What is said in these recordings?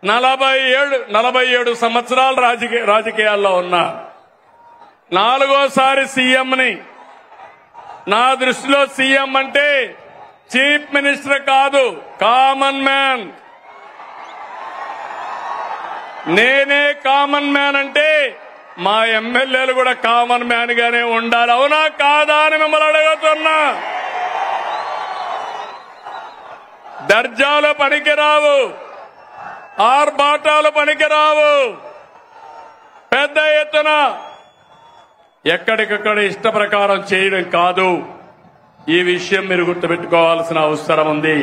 47 సంవత్సరాలు రాజకీయాల్లో ఉన్నా, 4వ సీఎంని. నా దృష్టిలో సీఎం అంటే చీఫ్ మినిస్టర్ కాదు, కామన్ మ్యాన్. నేనే కామన్ మ్యాన్ అంటే మా ఎమ్మెల్యేలు కూడా కామన్ మ్యాన్ గానే ఉండాలి. అవునా కాదా అని మిమ్మల్ని అడుగుతున్నా. దర్జాలు పనికిరావు, ఆర్భాటాలు పనికిరావు. పెద్ద ఎత్తున ఎక్కడికక్కడ ఇష్ట ప్రకారం చేయడం కాదు. ఈ విషయం మీరు గుర్తుపెట్టుకోవాల్సిన అవసరం ఉంది.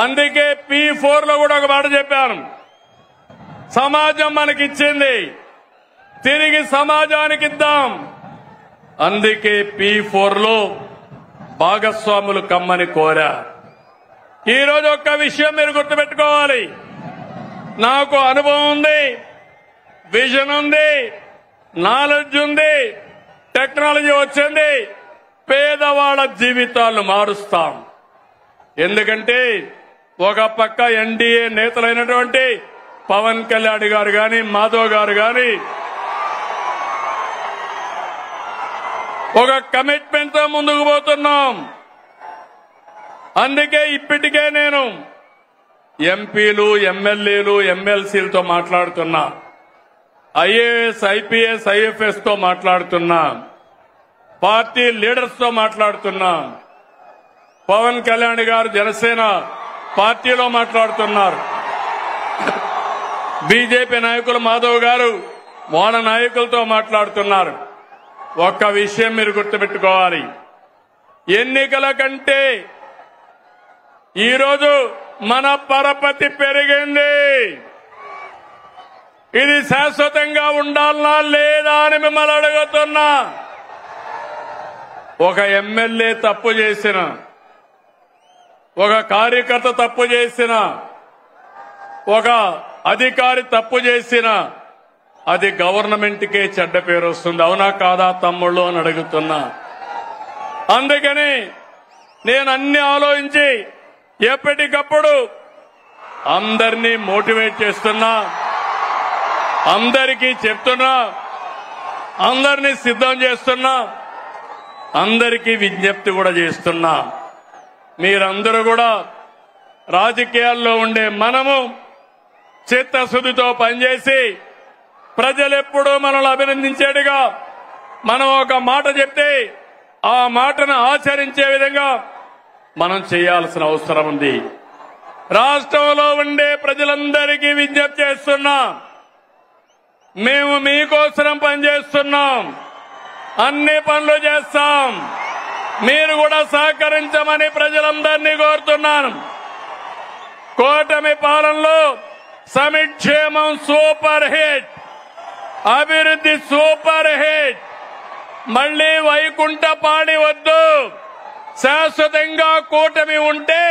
అందుకే P4 లో కూడా ఒక మాట చెప్పాను. సమాజం మనకిచ్చింది, తిరిగి సమాజానికి ఇద్దాం. అందుకే P4 లో భాగస్వాములు కమ్మని కోరా. ఈరోజు ఒక్క విషయం మీరు గుర్తుపెట్టుకోవాలి. నాకు అనుభవం ఉంది, విజన్ ఉంది, నాలెడ్జ్ ఉంది, టెక్నాలజీ వచ్చింది. పేదవాళ్ల జీవితాలను మారుస్తాం. ఎందుకంటే ఒక పక్క ఎన్డీఏ నేతలైనటువంటి పవన్ కళ్యాణ్ గారు గాని, మాధవ్ గారు గాని ఒక కమిట్మెంట్ తో ముందుకు పోతున్నాం. అందుకే ఇప్పటికే నేను ఎంపీలు, ఎమ్మెల్యేలు, ఎమ్మెల్సీలతో మాట్లాడుతున్నా, ఐఏఎస్, ఐపీఎస్, ఐఎఫ్ఎస్ తో మాట్లాడుతున్నా, పార్టీ లీడర్స్ తో మాట్లాడుతున్నా. పవన్ కళ్యాణ్ గారు జనసేన పార్టీలో మాట్లాడుతున్నారు. బీజేపీ నాయకులు మాధవ్ గారు వాళ్ళ నాయకులతో మాట్లాడుతున్నారు. ఒక్క విషయం మీరు గుర్తుపెట్టుకోవాలి. ఎన్నికల కంటే ఈరోజు మన పరపతి పెరిగింది. ఇది శాశ్వతంగా ఉండాలనా లేదా అని మిమ్మల్ని అడుగుతున్నా. ఒక ఎమ్మెల్యే తప్పు చేసిన, ఒక కార్యకర్త తప్పు చేసిన, ఒక అధికారి తప్పు చేసిన అది గవర్నమెంట్కే చెడ్డ పేరు వస్తుంది. అవునా కాదా తమ్ముళ్ళు అని అడుగుతున్నా. అందుకని నేను అన్ని ఆలోచించి ఎప్పటికప్పుడు అందరినీ మోటివేట్ చేస్తున్నా, అందరికీ చెప్తున్నా, అందరినీ సిద్ధం చేస్తున్నా, అందరికీ విజ్ఞప్తి కూడా చేస్తున్నా. మీరందరూ కూడా రాజకీయాల్లో ఉండే మనము చిత్తశుద్ధితో పనిచేసి ప్రజలెప్పుడూ మనల్ని అభినందించేట్టుగా మనం ఒక మాట చెప్తే ఆ మాటను ఆచరించే విధంగా మనం చేయాల్సిన అవసరం ఉంది. రాష్ట్రంలో ఉండే ప్రజలందరికీ విజ్ఞప్తి చేస్తున్నా, మేము మీకోసం పనిచేస్తున్నాం, అన్ని పనులు చేస్తాం, మీరు కూడా సహకరించమని ప్రజలందరినీ కోరుతున్నాను. కూటమి పాలనలో సంక్షేమం సూపర్ హిట్, అభివృద్ధి సూపర్ హిట్. మళ్లీ వైకుంఠపాడి వద్దు. శాశ్వతంగా కూటమి ఉంటే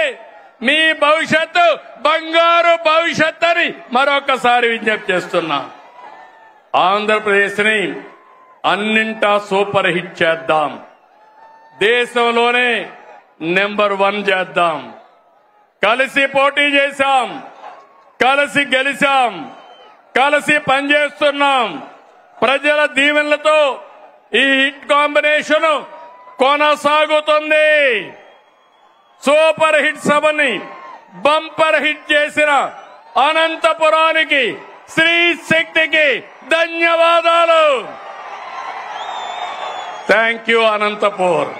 మీ భవిష్యత్తు బంగారు భవిష్యత్ అని మరొకసారి విజ్ఞప్తి చేస్తున్నా. ఆంధ్రప్రదేశ్ ని అన్నింటా సూపర్ హిట్ చేద్దాం. దేశంలోనే నెంబర్ 1 చేద్దాం. కలిసి పోటీ చేశాం, కలిసి గెలిచాం, కలిసి పనిచేస్తున్నాం. ప్రజల దీవెనలతో ఈ హిట్ కాంబినేషన్ కొనసాగుతుంది. సూపర్ హిట్ సభని బంపర్ హిట్ చేసిన అనంతపురానికి, శ్రీ శక్తికి ధన్యవాదాలు. Thank you Anantapur.